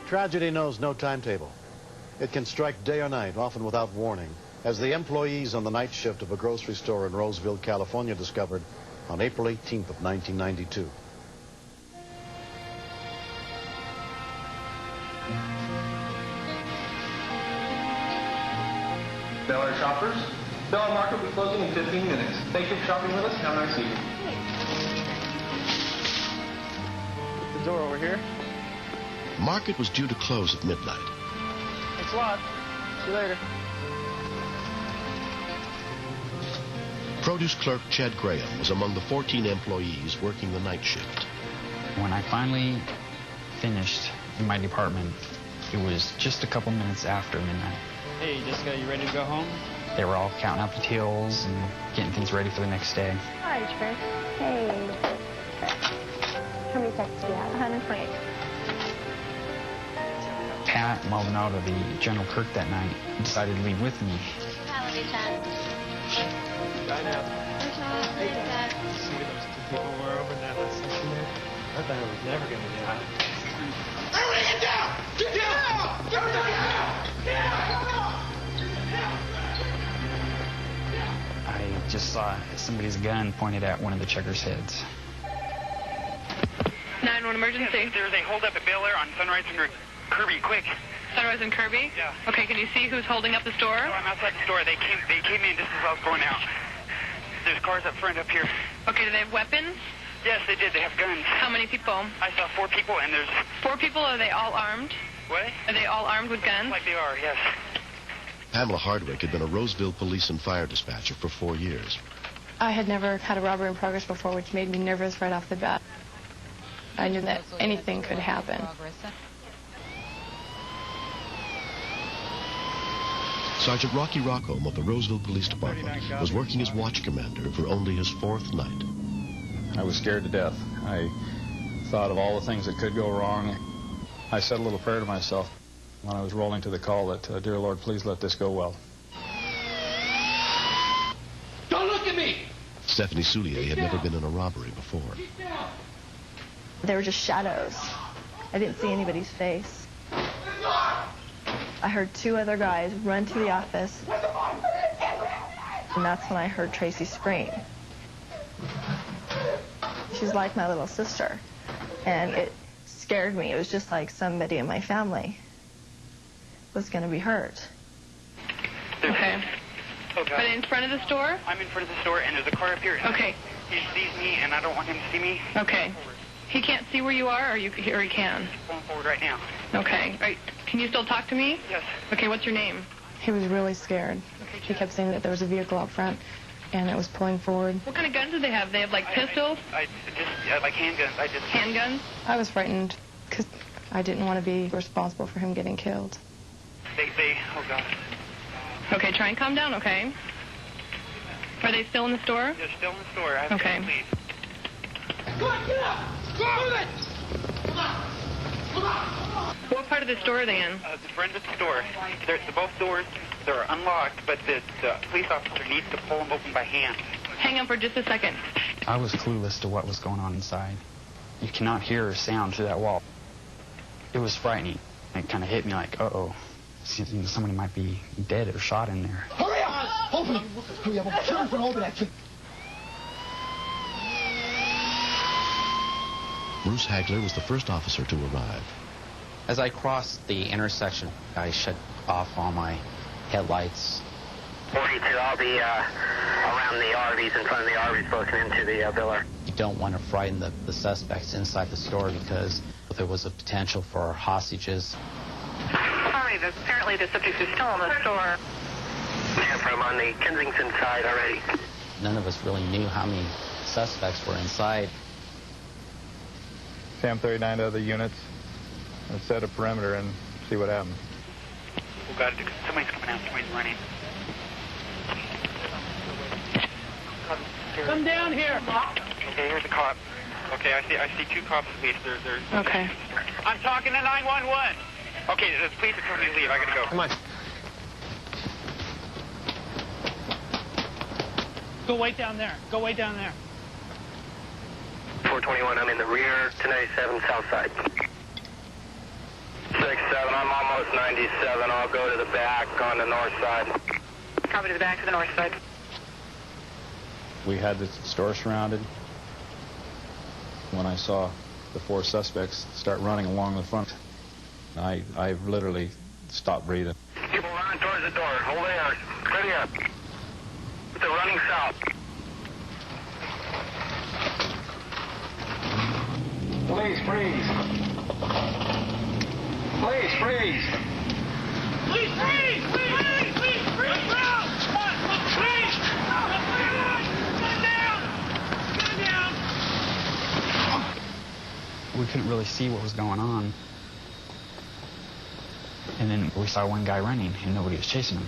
Tragedy knows no timetable. It can strike day or night, often without warning, as the employees on the night shift of a grocery store in Roseville, California discovered on April 18th of 1992. Bel Air shoppers, Bel Air Market will be closing in 15 minutes. Thank you for shopping with us. Have a nice evening. The door over here. Market was due to close at midnight. Thanks a lot. See you later. Produce clerk Ched Graham was among the 14 employees working the night shift. When I finally finished in my department, it was just a couple minutes after midnight. Hey, Jessica, you ready to go home? They were all counting up the tills and getting things ready for the next day. Hi, Trish. Hey. How many texts do you have? 128. Pat Maldonado, the General Clerk that night, decided to leave with me. Bye now. See those two people were over in that last section there? I thought it was never going to get out. Everybody get down! Get down! Get down! I just saw somebody's gun pointed at one of the checkers' heads. 911 emergency. There's a holdup at Bel Air on Sunrise and Kirby, quick. Sunrise and Kirby? Yeah. Okay, can you see who's holding up the store? No, I'm outside the store. They came in just as I was going out. There's cars up front up here. Okay, do they have weapons? Yes, they did. They have guns. How many people? I saw 4 people, and there's... 4 people? Are they all armed? What? Are they all armed with guns? Like they are, yes. Pamela Hardwick had been a Roseville police and fire dispatcher for 4 years. I had never had a robbery in progress before, which made me nervous right off the bat. I knew that anything could happen. Sergeant Rocky Rockholm of the Roseville Police Department was working as watch commander for only his 4th night. I was scared to death. I thought of all the things that could go wrong. I said a little prayer to myself when I was rolling to the call that, dear Lord, please let this go well. Don't look at me! Stephanie Soulier had never been in a robbery before. They were just shadows. I didn't see anybody's face. I heard 2 other guys run to the office, and that's when I heard Tracy scream. She's like my little sister, and it scared me. It was just like somebody in my family was going to be hurt. Okay. Oh, God. Are they in front of the store? I'm in front of the store, and there's a car up here. Okay. He sees me, and I don't want him to see me. Okay. He can't see where you are, or he can? He's going forward right now. Okay. All right. Can you still talk to me? Yes. Okay, what's your name? He was really scared. He kept saying that there was a vehicle out front, and it was pulling forward. What kind of guns do they have? They have, like, pistols? I like handguns. Handguns? I was frightened because I didn't want to be responsible for him getting killed. Oh, God. Okay, try and calm down, okay? Are they still in the store? They're still in the store. I have Okay. to leave. Come on, get up! Move it! Come on! Come on! What part of the store are they in? The front of the store. Both doors, they're unlocked, but the police officer needs to pull them open by hand. Hang on for just a second. I was clueless to what was going on inside. You cannot hear a sound through that wall. It was frightening. It kind of hit me like, uh-oh. Somebody might be dead or shot in there. Hurry up! Open it! Hurry up! I'm trying to open that thing. Bruce Hagler was the first officer to arrive. As I crossed the intersection, I shut off all my headlights. 42, I'll be around the RVs, in front of the RVs, looking into the Bel Air. You don't want to frighten the suspects inside the store because there was a potential for hostages. Sorry, apparently the subjects are still in the store. Yeah, from on the Kensington side already. None of us really knew how many suspects were inside. Sam 39 to other units. Let's set a perimeter and see what happens. Oh, God, somebody's coming out. Somebody's running. Come down here. Okay, here's a cop. Okay, I see 2 cops at least. There's Okay. I'm talking to 911. Okay, the police are telling me to leave. I gotta go. Come on. Go way down there. Go way down there. 421, I'm in the rear, 297 south side. 6, 37. I'll go to the back on the north side. Copy to the back to the north side. We had the store surrounded. When I saw the 4 suspects start running along the front, I literally stopped breathing. People running towards the door. Hold there. Steady up. They're running south. Please freeze. Please freeze. Please freeze! Please! Please! Freeze! Freeze! Get down! Get down! We couldn't really see what was going on. And then we saw one guy running, and nobody was chasing him.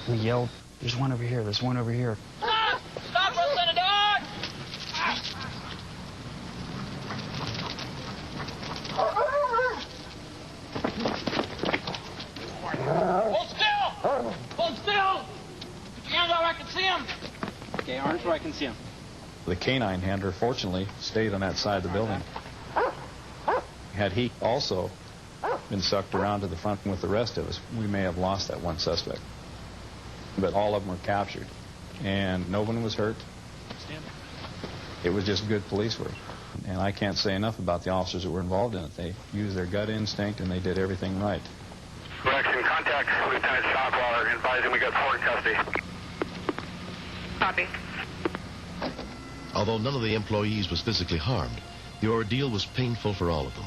We yelled, "There's one over here, there's one over here." Stop! Stop rustling the dog! Hold still! Hold still! Put your hands out where I can see him! Okay, arms where I can see him. The canine handler, fortunately, stayed on that side of the building. Had he also been sucked around to the front with the rest of us, we may have lost that one suspect. But all of them were captured, and no one was hurt. It was just good police work. And I can't say enough about the officers that were involved in it. They used their gut instinct, and they did everything right. Correction, contact Lieutenant Shockwaller, advising we got 4 in custody. Copy. Although none of the employees was physically harmed, the ordeal was painful for all of them,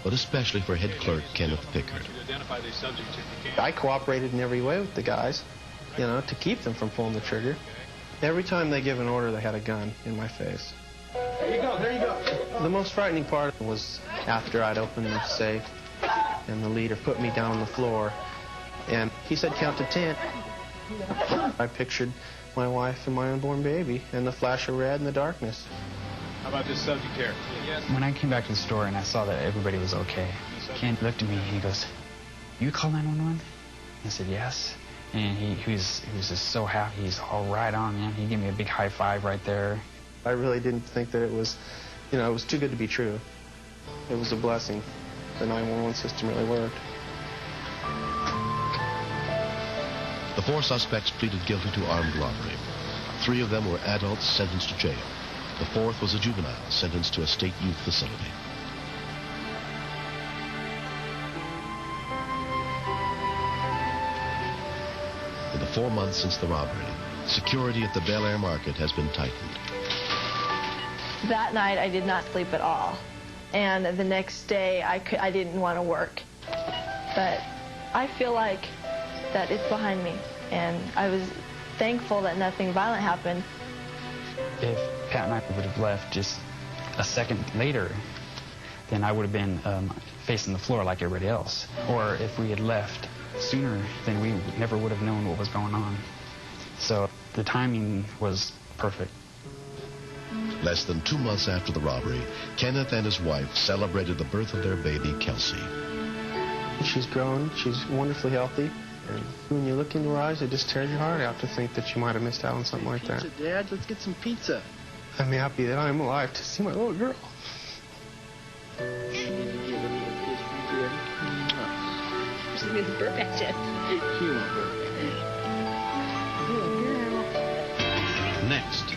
but especially for head clerk Kenneth Pickard. I cooperated in every way with the guys, to keep them from pulling the trigger. Every time they give an order, they had a gun in my face. There you go, there you go. The most frightening part was after I'd opened the safe and the leader put me down on the floor, and he said, "Count to 10. I pictured my wife and my unborn baby and the flash of red in the darkness. How about this subject here? When I came back to the store and I saw that everybody was okay, Ken looked at me and he goes, "You call 911?" I said, "Yes." And he was just so happy. He's all right on, man. He gave me a big high five right there. I really didn't think that it was, it was too good to be true. It was a blessing. The 911 system really worked. The 4 suspects pleaded guilty to armed robbery. 3 of them were adults sentenced to jail. The 4th was a juvenile sentenced to a state youth facility. In the 4 months since the robbery, security at the Bel Air market has been tightened. That night, I did not sleep at all. And the next day, I didn't want to work. But I feel like that it's behind me. And I was thankful that nothing violent happened. If Pat and I would have left just a second later, then I would have been facing the floor like everybody else. Or if we had left sooner, then we never would have known what was going on. So the timing was perfect. Less than 2 months after the robbery, Kenneth and his wife celebrated the birth of their baby, Kelsey. She's grown. She's wonderfully healthy. And when you look into her eyes, it just tears your heart out to think that you might have missed out on something like that. Pizza, Dad. Let's get some pizza. I'm happy that I'm alive to see my little girl. Just need to burp at you. Next.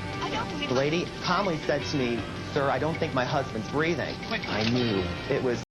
The lady calmly said to me, "Sir, I don't think my husband's breathing." I knew it was